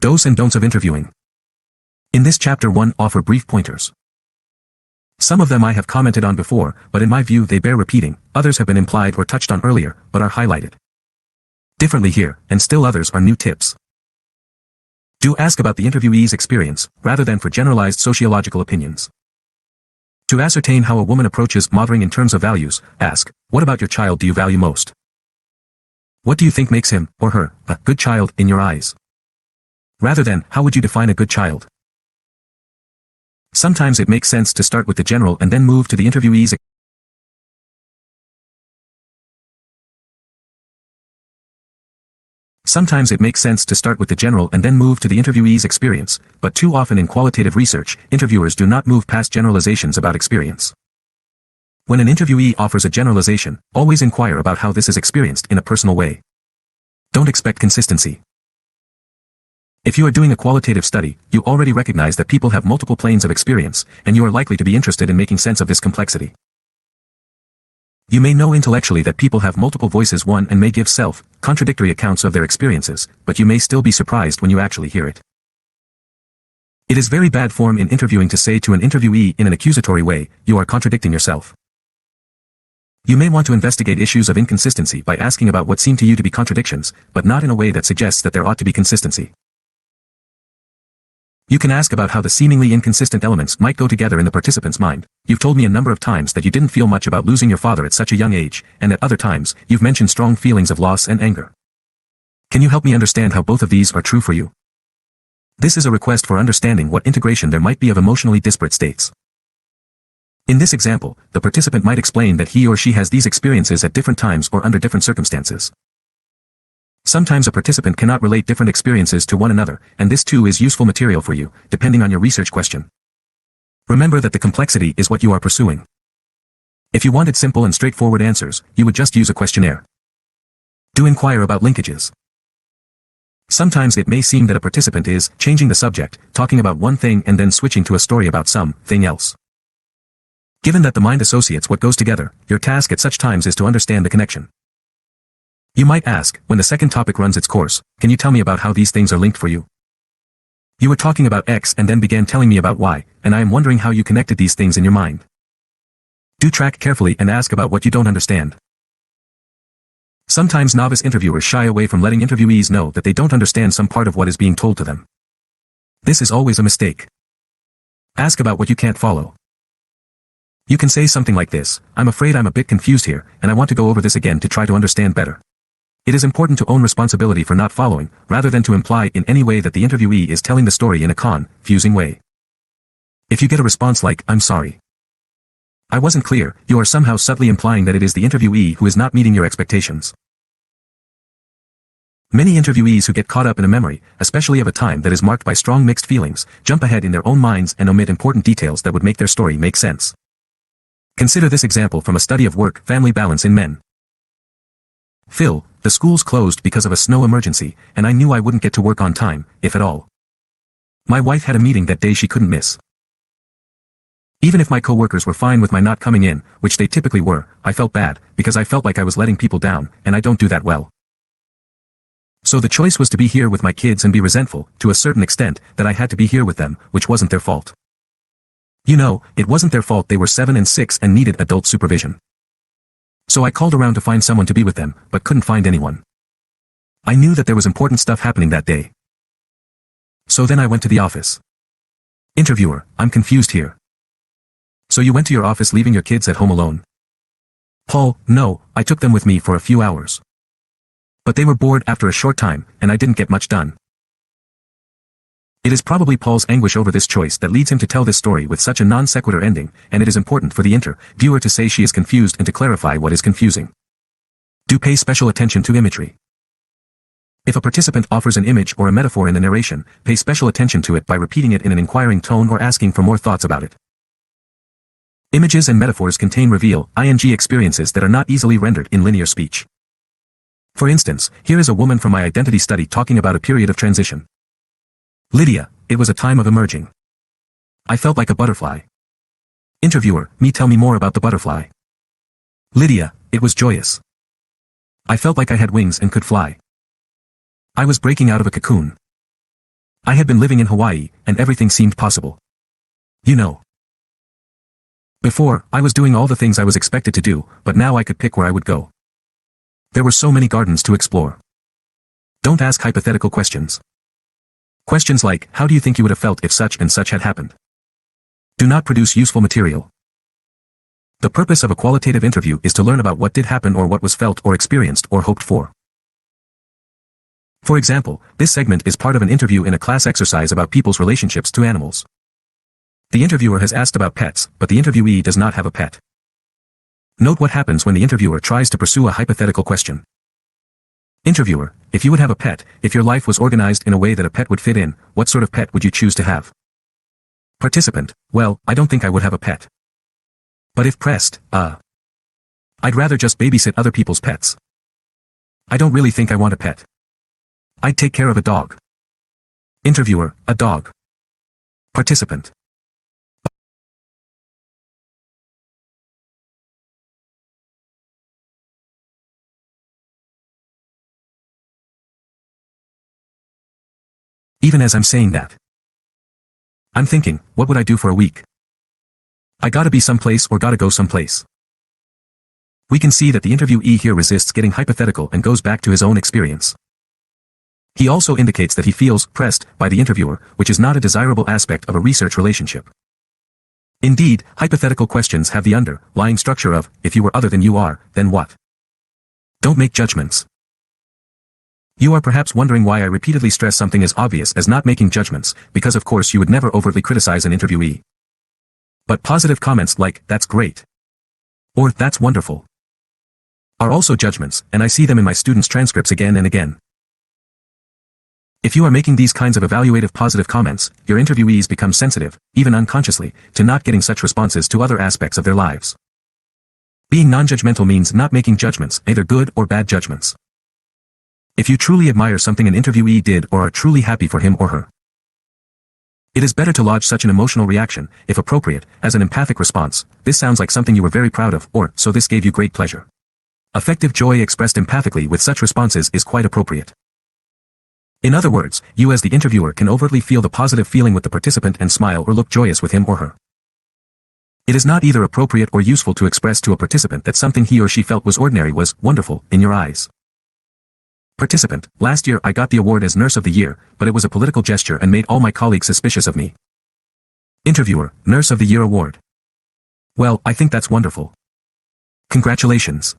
Do's and don'ts of interviewing. In this chapter 1 offer brief pointers. Some of them I have commented on before, but in my view they bear repeating, others have been implied or touched on earlier, but are highlighted differently here, and still others are new tips. Do ask about the interviewee's experience, rather than for generalized sociological opinions. To ascertain how a woman approaches mothering in terms of values, ask, what about your child do you value most? What do you think makes him, or her, a good child in your eyes? Rather than, how would you define a good child? Sometimes it makes sense to start with the general and then move to the interviewee's Sometimes it makes sense to start with the general and then move to the interviewee's experience, but too often in qualitative research, interviewers do not move past generalizations about experience. When an interviewee offers a generalization, always inquire about how this is experienced in a personal way. Don't expect consistency. If you are doing a qualitative study, you already recognize that people have multiple planes of experience, and you are likely to be interested in making sense of this complexity. You may know intellectually that people have multiple voices and may give contradictory accounts of their experiences, but you may still be surprised when you actually hear it. It is very bad form in interviewing to say to an interviewee in an accusatory way, you are contradicting yourself. You may want to investigate issues of inconsistency by asking about what seem to you to be contradictions, but not in a way that suggests that there ought to be consistency. You can ask about how the seemingly inconsistent elements might go together in the participant's mind. You've told me a number of times that you didn't feel much about losing your father at such a young age, and at other times, you've mentioned strong feelings of loss and anger. Can you help me understand how both of these are true for you? This is a request for understanding what integration there might be of emotionally disparate states. In this example, the participant might explain that he or she has these experiences at different times or under different circumstances. Sometimes a participant cannot relate different experiences to one another, and this too is useful material for you, depending on your research question. Remember that the complexity is what you are pursuing. If you wanted simple and straightforward answers, you would just use a questionnaire. Do inquire about linkages. Sometimes it may seem that a participant is changing the subject, talking about one thing and then switching to a story about something else. Given that the mind associates what goes together, your task at such times is to understand the connection. You might ask, when the second topic runs its course, can you tell me about how these things are linked for you? You were talking about X and then began telling me about Y, and I am wondering how you connected these things in your mind. Do track carefully and ask about what you don't understand. Sometimes novice interviewers shy away from letting interviewees know that they don't understand some part of what is being told to them. This is always a mistake. Ask about what you can't follow. You can say something like this, I'm afraid I'm a bit confused here, and I want to go over this again to try to understand better. It is important to own responsibility for not following, rather than to imply in any way that the interviewee is telling the story in a confusing way. If you get a response like, I'm sorry, I wasn't clear, you are somehow subtly implying that it is the interviewee who is not meeting your expectations. Many interviewees who get caught up in a memory, especially of a time that is marked by strong mixed feelings, jump ahead in their own minds and omit important details that would make their story make sense. Consider this example from a study of work-family balance in men. Phil, the schools closed because of a snow emergency, and I knew I wouldn't get to work on time, if at all. My wife had a meeting that day she couldn't miss. Even if my coworkers were fine with my not coming in, which they typically were, I felt bad, because I felt like I was letting people down, and I don't do that well. So the choice was to be here with my kids and be resentful, to a certain extent, that I had to be here with them, which wasn't their fault. You know, it wasn't their fault they were 7 and 6 and needed adult supervision. So I called around to find someone to be with them, but couldn't find anyone. I knew that there was important stuff happening that day. So then I went to the office. Interviewer, I'm confused here. So you went to your office leaving your kids at home alone? Paul, no, I took them with me for a few hours. But they were bored after a short time, and I didn't get much done. It is probably Paul's anguish over this choice that leads him to tell this story with such a non sequitur ending, and it is important for the interviewer to say she is confused and to clarify what is confusing. Do pay special attention to imagery. If a participant offers an image or a metaphor in the narration, pay special attention to it by repeating it in an inquiring tone or asking for more thoughts about it. Images and metaphors reveal experiences that are not easily rendered in linear speech. For instance, here is a woman from my identity study talking about a period of transition. Lydia, it was a time of emerging. I felt like a butterfly. Interviewer, tell me more about the butterfly. Lydia, it was joyous. I felt like I had wings and could fly. I was breaking out of a cocoon. I had been living in Hawaii, and everything seemed possible. You know. Before, I was doing all the things I was expected to do, but now I could pick where I would go. There were so many gardens to explore. Don't ask hypothetical questions. Questions like, how do you think you would have felt if such and such had happened? Do not produce useful material. The purpose of a qualitative interview is to learn about what did happen or what was felt or experienced or hoped for. For example, this segment is part of an interview in a class exercise about people's relationships to animals. The interviewer has asked about pets, but the interviewee does not have a pet. Note what happens when the interviewer tries to pursue a hypothetical question. Interviewer, if you would have a pet, if your life was organized in a way that a pet would fit in, what sort of pet would you choose to have? Participant, well, I don't think I would have a pet. But if pressed, I'd rather just babysit other people's pets. I don't really think I want a pet. I'd take care of a dog. Interviewer, a dog. Participant. Even as I'm saying that, I'm thinking, what would I do for a week? I gotta be someplace or gotta go someplace. We can see that the interviewee here resists getting hypothetical and goes back to his own experience. He also indicates that he feels pressed by the interviewer, which is not a desirable aspect of a research relationship. Indeed, hypothetical questions have the underlying structure of, if you were other than you are, then what? Don't make judgments. You are perhaps wondering why I repeatedly stress something as obvious as not making judgments, because of course you would never overtly criticize an interviewee. But positive comments like, that's great, or that's wonderful, are also judgments, and I see them in my students' transcripts again and again. If you are making these kinds of evaluative positive comments, your interviewees become sensitive, even unconsciously, to not getting such responses to other aspects of their lives. Being non-judgmental means not making judgments, either good or bad judgments. If you truly admire something an interviewee did or are truly happy for him or her, it is better to lodge such an emotional reaction, if appropriate, as an empathic response. This sounds like something you were very proud of, or, so this gave you great pleasure. Affective joy expressed empathically with such responses is quite appropriate. In other words, you as the interviewer can overtly feel the positive feeling with the participant and smile or look joyous with him or her. It is not either appropriate or useful to express to a participant that something he or she felt was ordinary was wonderful in your eyes. Participant, last year I got the award as Nurse of the Year, but it was a political gesture and made all my colleagues suspicious of me. Interviewer, Nurse of the Year award. Well, I think that's wonderful. Congratulations.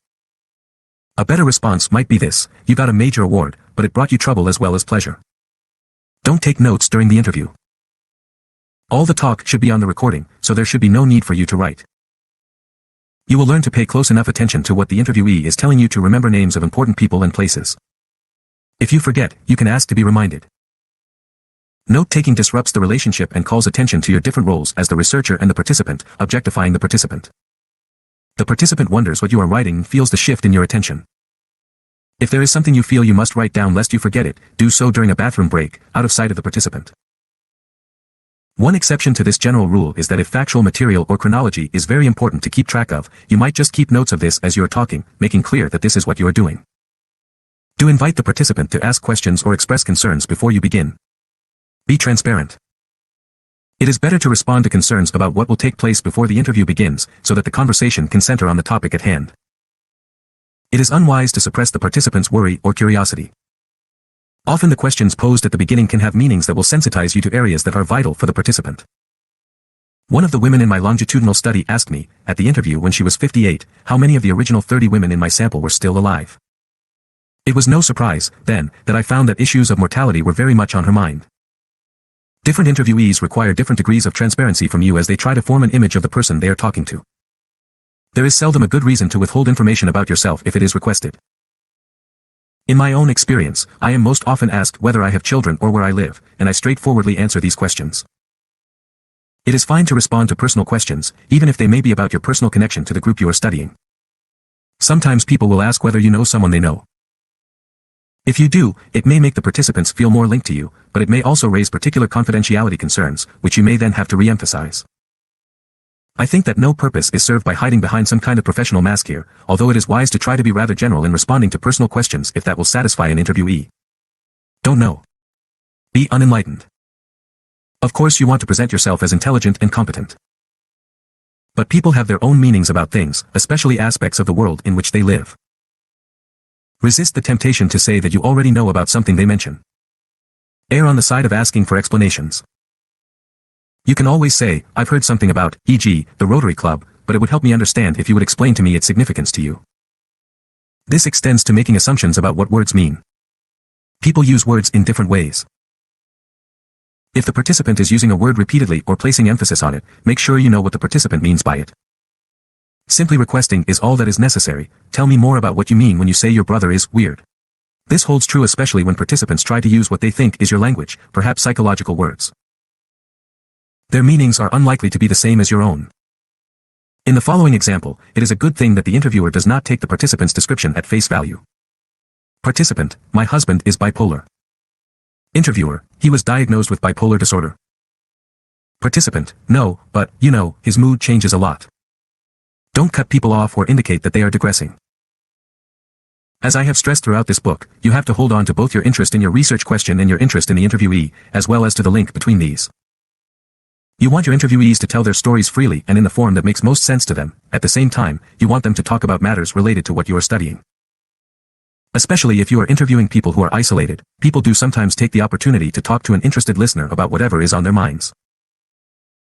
A better response might be this, you got a major award, but it brought you trouble as well as pleasure. Don't take notes during the interview. All the talk should be on the recording, so there should be no need for you to write. You will learn to pay close enough attention to what the interviewee is telling you to remember names of important people and places. If you forget, you can ask to be reminded. Note-taking disrupts the relationship and calls attention to your different roles as the researcher and the participant, objectifying the participant. The participant wonders what you are writing and feels the shift in your attention. If there is something you feel you must write down lest you forget it, do so during a bathroom break, out of sight of the participant. One exception to this general rule is that if factual material or chronology is very important to keep track of, you might just keep notes of this as you are talking, making clear that this is what you are doing. Do invite the participant to ask questions or express concerns before you begin. Be transparent. It is better to respond to concerns about what will take place before the interview begins, so that the conversation can center on the topic at hand. It is unwise to suppress the participant's worry or curiosity. Often the questions posed at the beginning can have meanings that will sensitize you to areas that are vital for the participant. One of the women in my longitudinal study asked me, at the interview when she was 58, how many of the original 30 women in my sample were still alive. It was no surprise, then, that I found that issues of mortality were very much on her mind. Different interviewees require different degrees of transparency from you as they try to form an image of the person they are talking to. There is seldom a good reason to withhold information about yourself if it is requested. In my own experience, I am most often asked whether I have children or where I live, and I straightforwardly answer these questions. It is fine to respond to personal questions, even if they may be about your personal connection to the group you are studying. Sometimes people will ask whether you know someone they know. If you do, it may make the participants feel more linked to you, but it may also raise particular confidentiality concerns, which you may then have to re-emphasize. I think that no purpose is served by hiding behind some kind of professional mask here, although it is wise to try to be rather general in responding to personal questions if that will satisfy an interviewee. Don't know. Be unenlightened. Of course you want to present yourself as intelligent and competent. But people have their own meanings about things, especially aspects of the world in which they live. Resist the temptation to say that you already know about something they mention. Err on the side of asking for explanations. You can always say, I've heard something about, e.g., the Rotary Club, but it would help me understand if you would explain to me its significance to you. This extends to making assumptions about what words mean. People use words in different ways. If the participant is using a word repeatedly or placing emphasis on it, make sure you know what the participant means by it. Simply requesting is all that is necessary. Tell me more about what you mean when you say your brother is weird. This holds true especially when participants try to use what they think is your language, perhaps psychological words. Their meanings are unlikely to be the same as your own. In the following example, it is a good thing that the interviewer does not take the participant's description at face value. Participant, my husband is bipolar. Interviewer, he was diagnosed with bipolar disorder. Participant, no, but, you know, his mood changes a lot. Don't cut people off or indicate that they are digressing. As I have stressed throughout this book, you have to hold on to both your interest in your research question and your interest in the interviewee, as well as to the link between these. You want your interviewees to tell their stories freely and in the form that makes most sense to them. At the same time, you want them to talk about matters related to what you are studying. Especially if you are interviewing people who are isolated, people do sometimes take the opportunity to talk to an interested listener about whatever is on their minds.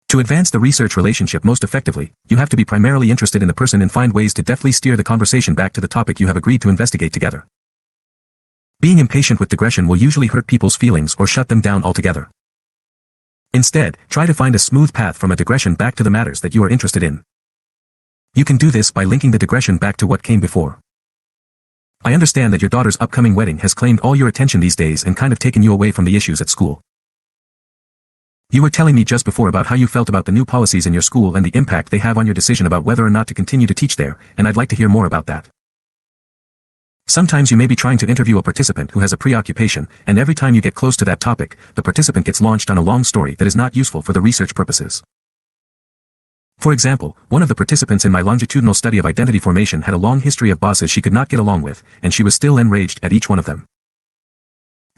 To advance the research relationship most effectively, you have to be primarily interested in the person and find ways to deftly steer the conversation back to the topic you have agreed to investigate together. Being impatient with digression will usually hurt people's feelings or shut them down altogether. Instead, try to find a smooth path from a digression back to the matters that you are interested in. You can do this by linking the digression back to what came before. I understand that your daughter's upcoming wedding has claimed all your attention these days and kind of taken you away from the issues at school. You were telling me just before about how you felt about the new policies in your school and the impact they have on your decision about whether or not to continue to teach there, and I'd like to hear more about that. Sometimes you may be trying to interview a participant who has a preoccupation, and every time you get close to that topic, the participant gets launched on a long story that is not useful for the research purposes. For example, one of the participants in my longitudinal study of identity formation had a long history of bosses she could not get along with, and she was still enraged at each one of them.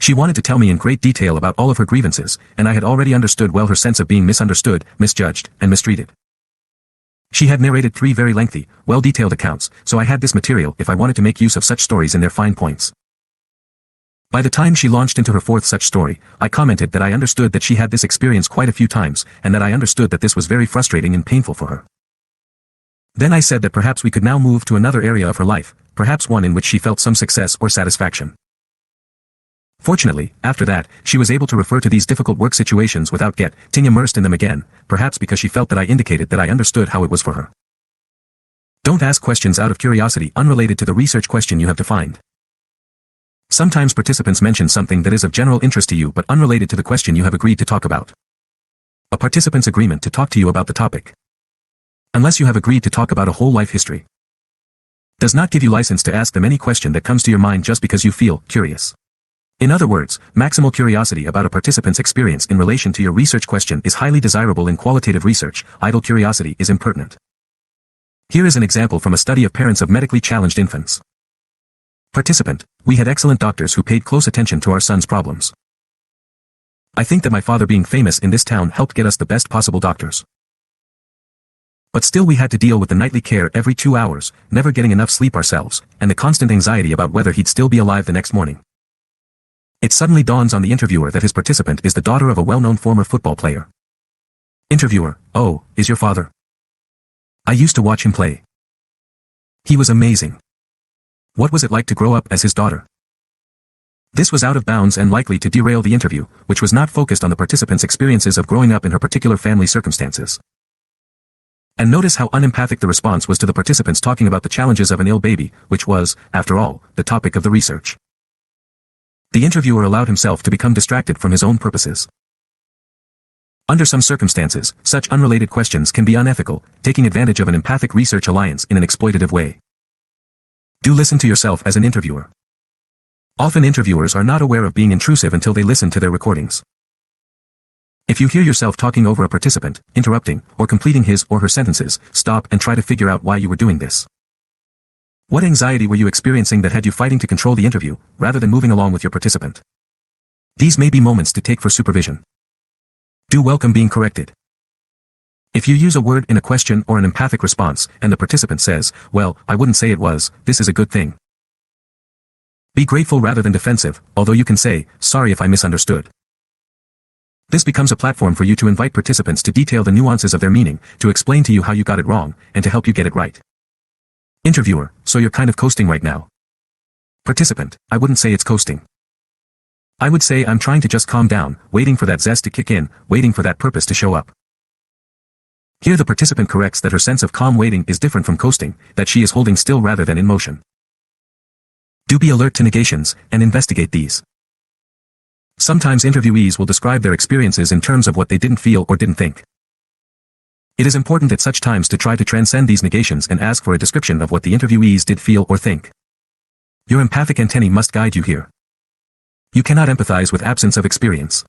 She wanted to tell me in great detail about all of her grievances, and I had already understood well her sense of being misunderstood, misjudged, and mistreated. She had narrated 3 very lengthy, well-detailed accounts, so I had this material if I wanted to make use of such stories in their fine points. By the time she launched into her 4th such story, I commented that I understood that she had this experience quite a few times, and that I understood that this was very frustrating and painful for her. Then I said that perhaps we could now move to another area of her life, perhaps one in which she felt some success or satisfaction. Fortunately, after that, she was able to refer to these difficult work situations without getting immersed in them again, perhaps because she felt that I indicated that I understood how it was for her. Don't ask questions out of curiosity unrelated to the research question you have defined. Sometimes participants mention something that is of general interest to you but unrelated to the question you have agreed to talk about. A participant's agreement to talk to you about the topic, unless you have agreed to talk about a whole life history, does not give you license to ask them any question that comes to your mind just because you feel curious. In other words, maximal curiosity about a participant's experience in relation to your research question is highly desirable in qualitative research. Idle curiosity is impertinent. Here is an example from a study of parents of medically challenged infants. Participant, we had excellent doctors who paid close attention to our son's problems. I think that my father being famous in this town helped get us the best possible doctors. But still we had to deal with the nightly care every 2 hours, never getting enough sleep ourselves, and the constant anxiety about whether he'd still be alive the next morning. It suddenly dawns on the interviewer that his participant is the daughter of a well-known former football player. Interviewer, oh, is your father? I used to watch him play. He was amazing. What was it like to grow up as his daughter? This was out of bounds and likely to derail the interview, which was not focused on the participant's experiences of growing up in her particular family circumstances. And notice how unempathic the response was to the participants talking about the challenges of an ill baby, which was, after all, the topic of the research. The interviewer allowed himself to become distracted from his own purposes. Under some circumstances, such unrelated questions can be unethical, taking advantage of an empathic research alliance in an exploitative way. Do listen to yourself as an interviewer. Often interviewers are not aware of being intrusive until they listen to their recordings. If you hear yourself talking over a participant, interrupting, or completing his or her sentences, stop and try to figure out why you were doing this. What anxiety were you experiencing that had you fighting to control the interview, rather than moving along with your participant? These may be moments to take for supervision. Do welcome being corrected. If you use a word in a question or an empathic response, and the participant says, well, I wouldn't say it was, this is a good thing. Be grateful rather than defensive, although you can say, sorry if I misunderstood. This becomes a platform for you to invite participants to detail the nuances of their meaning, to explain to you how you got it wrong, and to help you get it right. Interviewer, so you're kind of coasting right now. Participant, I wouldn't say it's coasting. I would say I'm trying to just calm down, waiting for that zest to kick in, waiting for that purpose to show up. Here the participant corrects that her sense of calm waiting is different from coasting, that she is holding still rather than in motion. Do be alert to negations, and investigate these. Sometimes interviewees will describe their experiences in terms of what they didn't feel or didn't think. It is important at such times to try to transcend these negations and ask for a description of what the interviewees did feel or think. Your empathic antennae must guide you here. You cannot empathize with absence of experience.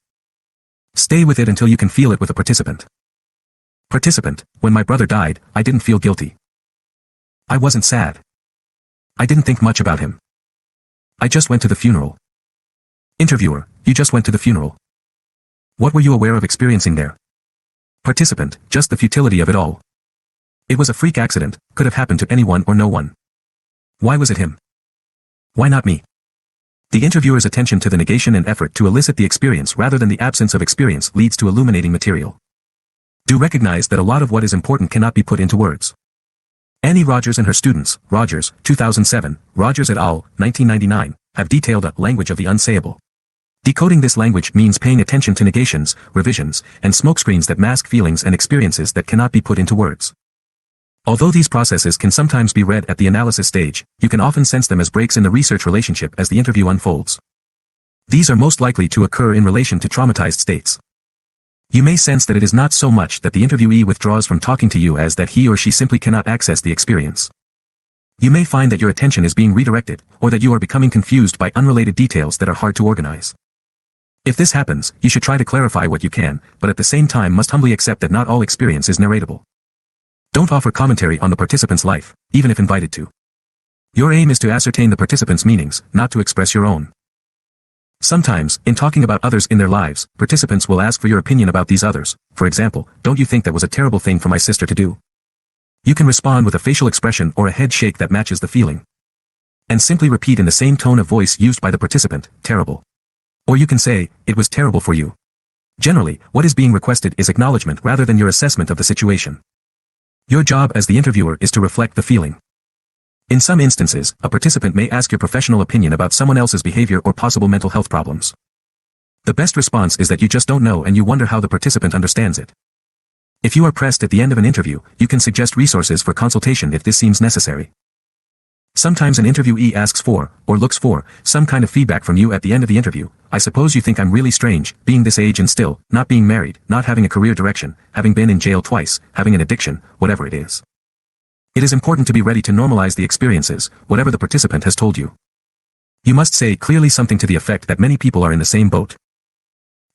Stay with it until you can feel it with a participant. Participant, when my brother died, I didn't feel guilty. I wasn't sad. I didn't think much about him. I just went to the funeral. Interviewer, you just went to the funeral. What were you aware of experiencing there? Participant, just the futility of it all. It was a freak accident, could have happened to anyone or no one. Why was it him? Why not me? The interviewer's attention to the negation and effort to elicit the experience rather than the absence of experience leads to illuminating material. Do recognize that a lot of what is important cannot be put into words. Annie Rogers and her students, Rogers, 2007, Rogers et al., 1999, have detailed a language of the unsayable. Decoding this language means paying attention to negations, revisions, and smokescreens that mask feelings and experiences that cannot be put into words. Although these processes can sometimes be read at the analysis stage, you can often sense them as breaks in the research relationship as the interview unfolds. These are most likely to occur in relation to traumatized states. You may sense that it is not so much that the interviewee withdraws from talking to you as that he or she simply cannot access the experience. You may find that your attention is being redirected, or that you are becoming confused by unrelated details that are hard to organize. If this happens, you should try to clarify what you can, but at the same time must humbly accept that not all experience is narratable. Don't offer commentary on the participant's life, even if invited to. Your aim is to ascertain the participant's meanings, not to express your own. Sometimes, in talking about others in their lives, participants will ask for your opinion about these others. For example, don't you think that was a terrible thing for my sister to do? You can respond with a facial expression or a head shake that matches the feeling. And simply repeat in the same tone of voice used by the participant, terrible. Or you can say, it was terrible for you. Generally, what is being requested is acknowledgement rather than your assessment of the situation. Your job as the interviewer is to reflect the feeling. In some instances, a participant may ask your professional opinion about someone else's behavior or possible mental health problems. The best response is that you just don't know and you wonder how the participant understands it. If you are pressed at the end of an interview, you can suggest resources for consultation if this seems necessary. Sometimes an interviewee asks for, or looks for, some kind of feedback from you at the end of the interview. I suppose you think I'm really strange, being this age and still, not being married, not having a career direction, having been in jail twice, having an addiction, whatever it is. It is important to be ready to normalize the experiences, whatever the participant has told you. You must say clearly something to the effect that many people are in the same boat.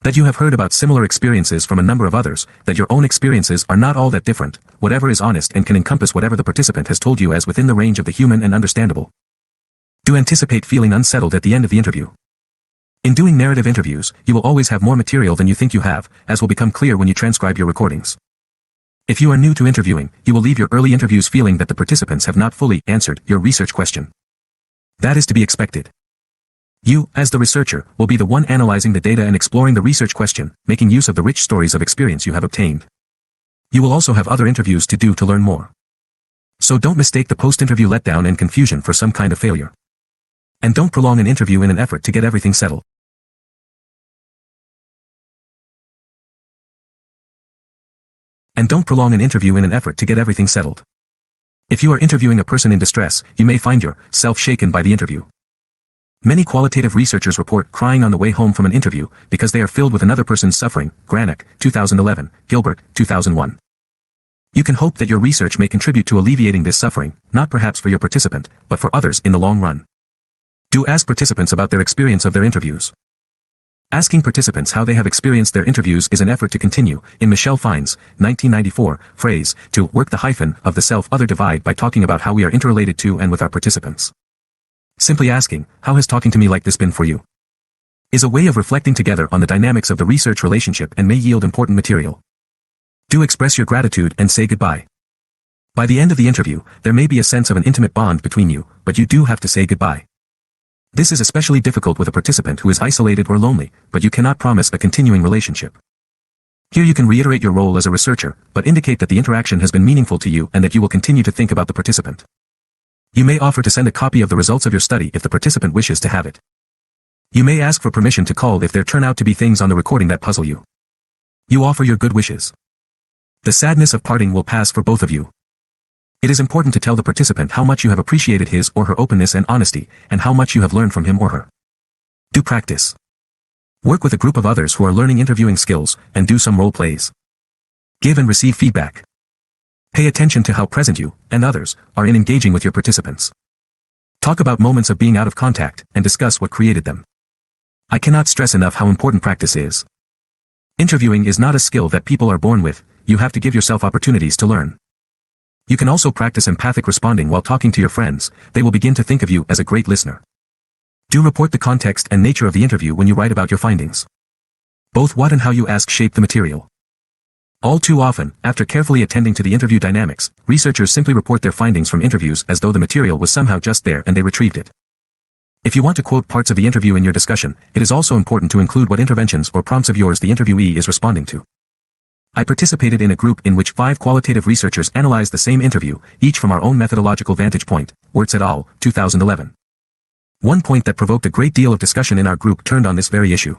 That you have heard about similar experiences from a number of others, that your own experiences are not all that different, whatever is honest and can encompass whatever the participant has told you as within the range of the human and understandable. Do anticipate feeling unsettled at the end of the interview. In doing narrative interviews, you will always have more material than you think you have, as will become clear when you transcribe your recordings. If you are new to interviewing, you will leave your early interviews feeling that the participants have not fully answered your research question. That is to be expected. You, as the researcher, will be the one analyzing the data and exploring the research question, making use of the rich stories of experience you have obtained. You will also have other interviews to do to learn more. So don't mistake the post-interview letdown and confusion for some kind of failure. And don't prolong an interview in an effort to get everything settled. If you are interviewing a person in distress, you may find yourself shaken by the interview. Many qualitative researchers report crying on the way home from an interview because they are filled with another person's suffering. Granick, 2011, Gilbert, 2001. You can hope that your research may contribute to alleviating this suffering, not perhaps for your participant, but for others in the long run. Do ask participants about their experience of their interviews. Asking participants how they have experienced their interviews is an effort to continue, in Michelle Fine's 1994 phrase, to work the hyphen of the self-other divide by talking about how we are interrelated to and with our participants. Simply asking, how has talking to me like this been for you? is a way of reflecting together on the dynamics of the research relationship and may yield important material. Do express your gratitude and say goodbye. By the end of the interview, there may be a sense of an intimate bond between you, but you do have to say goodbye. This is especially difficult with a participant who is isolated or lonely, but you cannot promise a continuing relationship. Here you can reiterate your role as a researcher, but indicate that the interaction has been meaningful to you and that you will continue to think about the participant. You may offer to send a copy of the results of your study if the participant wishes to have it. You may ask for permission to call if there turn out to be things on the recording that puzzle you. You offer your good wishes. The sadness of parting will pass for both of you. It is important to tell the participant how much you have appreciated his or her openness and honesty, and how much you have learned from him or her. Do practice. Work with a group of others who are learning interviewing skills, and do some role plays. Give and receive feedback. Pay attention to how present you, and others, are in engaging with your participants. Talk about moments of being out of contact, and discuss what created them. I cannot stress enough how important practice is. Interviewing is not a skill that people are born with, you have to give yourself opportunities to learn. You can also practice empathic responding while talking to your friends, they will begin to think of you as a great listener. Do report the context and nature of the interview when you write about your findings. Both what and how you ask shape the material. All too often, after carefully attending to the interview dynamics, researchers simply report their findings from interviews as though the material was somehow just there and they retrieved it. If you want to quote parts of the interview in your discussion, it is also important to include what interventions or prompts of yours the interviewee is responding to. I participated in a group in which 5 qualitative researchers analyzed the same interview, each from our own methodological vantage point, Wirtz et al., 2011. One point that provoked a great deal of discussion in our group turned on this very issue.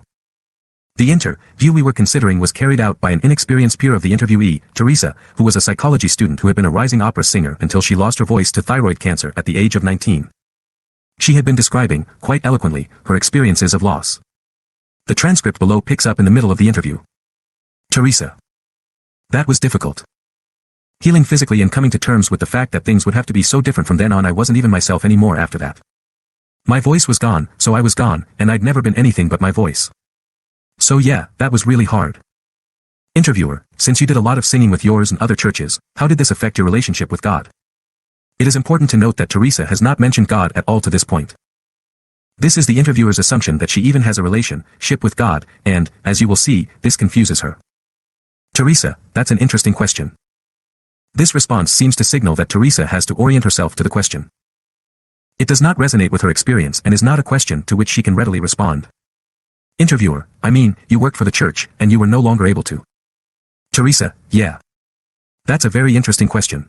The interview we were considering was carried out by an inexperienced peer of the interviewee, Teresa, who was a psychology student who had been a rising opera singer until she lost her voice to thyroid cancer at the age of 19. She had been describing, quite eloquently, her experiences of loss. The transcript below picks up in the middle of the interview. Teresa. That was difficult. Healing physically and coming to terms with the fact that things would have to be so different from then on. I wasn't even myself anymore after that. My voice was gone, so I was gone, and I'd never been anything but my voice. So yeah, that was really hard. Interviewer, since you did a lot of singing with yours and other churches, how did this affect your relationship with God? It is important to note that Teresa has not mentioned God at all to this point. This is the interviewer's assumption that she even has a relationship with God, and, as you will see, this confuses her. Teresa, that's an interesting question. This response seems to signal that Teresa has to orient herself to the question. It does not resonate with her experience and is not a question to which she can readily respond. Interviewer, I mean, you worked for the church, and you were no longer able to. Teresa, yeah. That's a very interesting question.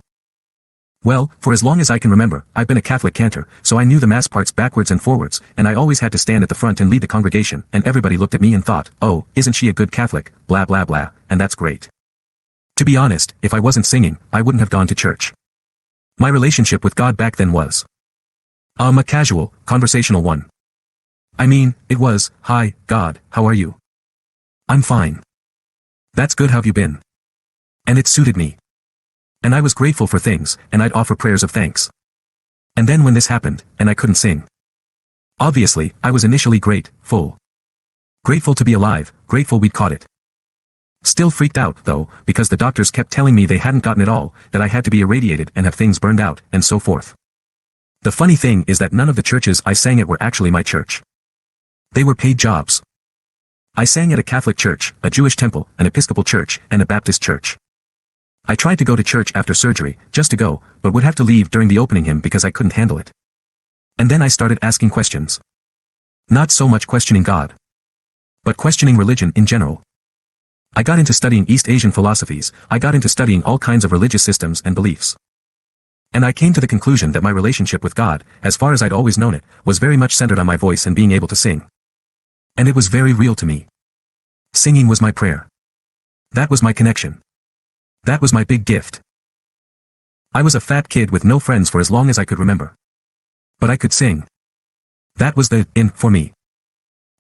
Well, for as long as I can remember, I've been a Catholic cantor, so I knew the Mass parts backwards and forwards, and I always had to stand at the front and lead the congregation, and everybody looked at me and thought, oh, isn't she a good Catholic, blah blah blah, and that's great. To be honest, if I wasn't singing, I wouldn't have gone to church. My relationship with God back then was a casual, conversational one. I mean, it was, hi, God, how are you? I'm fine. That's good, how've you been? And it suited me. And I was grateful for things, and I'd offer prayers of thanks. And then when this happened, and I couldn't sing. Obviously, I was initially grateful to be alive, grateful we'd caught it. Still freaked out, though, because the doctors kept telling me they hadn't gotten it all, that I had to be irradiated and have things burned out, and so forth. The funny thing is that none of the churches I sang at were actually my church. They were paid jobs. I sang at a Catholic church, a Jewish temple, an Episcopal church, and a Baptist church. I tried to go to church after surgery, just to go, but would have to leave during the opening hymn because I couldn't handle it. And then I started asking questions. Not so much questioning God, but questioning religion in general. I got into studying East Asian philosophies, I got into studying all kinds of religious systems and beliefs. And I came to the conclusion that my relationship with God, as far as I'd always known it, was very much centered on my voice and being able to sing. And it was very real to me. Singing was my prayer. That was my connection. That was my big gift. I was a fat kid with no friends for as long as I could remember. But I could sing. That was the in for me.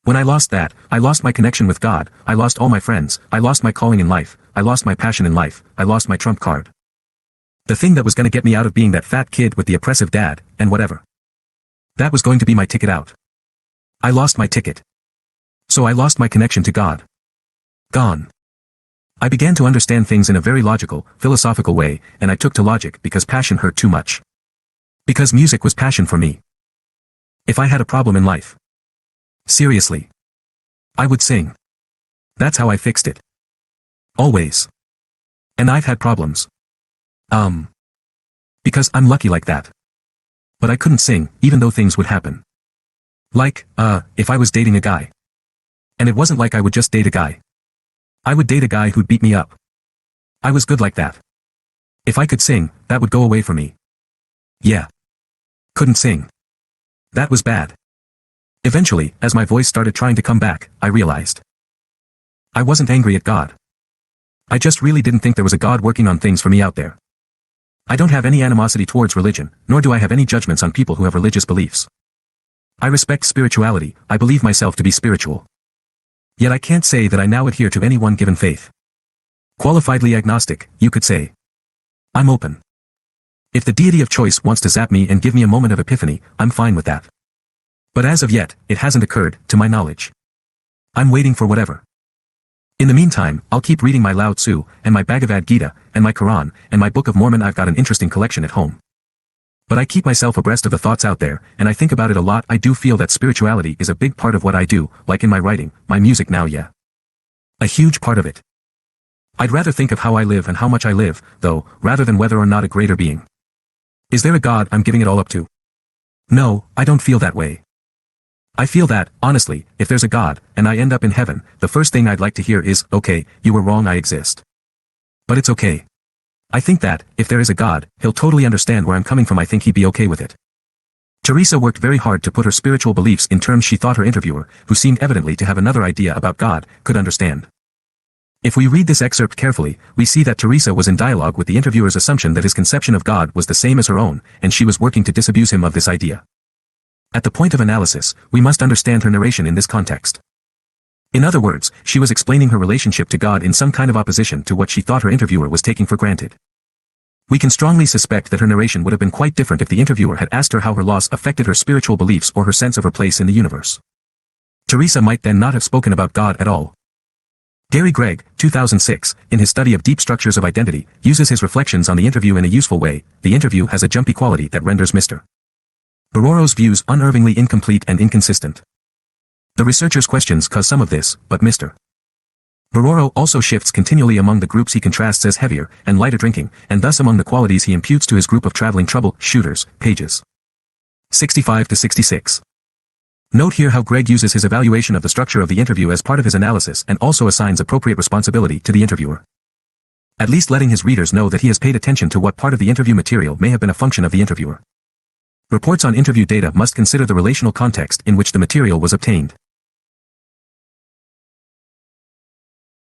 When I lost that, I lost my connection with God, I lost all my friends, I lost my calling in life, I lost my passion in life, I lost my trump card. The thing that was going to get me out of being that fat kid with the oppressive dad, and whatever. That was going to be my ticket out. I lost my ticket. So I lost my connection to God. Gone. I began to understand things in a very logical, philosophical way, and I took to logic because passion hurt too much. Because music was passion for me. If I had a problem in life. Seriously. I would sing. That's how I fixed it. Always. And I've had problems. Because I'm lucky like that. But I couldn't sing, even though things would happen. Like, if I was dating a guy. And it wasn't like I would just date a guy. I would date a guy who'd beat me up. I was good like that. If I could sing, that would go away for me. Yeah. Couldn't sing. That was bad. Eventually, as my voice started trying to come back, I realized. I wasn't angry at God. I just really didn't think there was a God working on things for me out there. I don't have any animosity towards religion, nor do I have any judgments on people who have religious beliefs. I respect spirituality, I believe myself to be spiritual. Yet I can't say that I now adhere to any one given faith. Qualifiedly agnostic, you could say. I'm open. If the deity of choice wants to zap me and give me a moment of epiphany, I'm fine with that. But as of yet, it hasn't occurred, to my knowledge. I'm waiting for whatever. In the meantime, I'll keep reading my Lao Tzu, and my Bhagavad Gita, and my Quran, and my Book of Mormon. I've got an interesting collection at home. But I keep myself abreast of the thoughts out there, and I think about it a lot. I do feel that spirituality is a big part of what I do, like in my writing, my music now, yeah. A huge part of it. I'd rather think of how I live and how much I live, though, rather than whether or not a greater being. Is there a God I'm giving it all up to? No, I don't feel that way. I feel that, honestly, if there's a God, and I end up in heaven, the first thing I'd like to hear is, okay, you were wrong, I exist. But it's okay. I think that, if there is a God, he'll totally understand where I'm coming from. I think he'd be okay with it. Teresa worked very hard to put her spiritual beliefs in terms she thought her interviewer, who seemed evidently to have another idea about God, could understand. If we read this excerpt carefully, we see that Teresa was in dialogue with the interviewer's assumption that his conception of God was the same as her own, and she was working to disabuse him of this idea. At the point of analysis, we must understand her narration in this context. In other words, she was explaining her relationship to God in some kind of opposition to what she thought her interviewer was taking for granted. We can strongly suspect that her narration would have been quite different if the interviewer had asked her how her loss affected her spiritual beliefs or her sense of her place in the universe. Teresa might then not have spoken about God at all. Gary Gregg, 2006, in his study of deep structures of identity, uses his reflections on the interview in a useful way. The interview has a jumpy quality that renders Mr. Baroro's views unervingly incomplete and inconsistent. The researcher's questions cause some of this, but Mr. Baroro also shifts continually among the groups he contrasts as heavier and lighter drinking, and thus among the qualities he imputes to his group of traveling trouble-shooters, pages 65 to 66. Note here how Gregg uses his evaluation of the structure of the interview as part of his analysis and also assigns appropriate responsibility to the interviewer. At least letting his readers know that he has paid attention to what part of the interview material may have been a function of the interviewer. Reports on interview data must consider the relational context in which the material was obtained.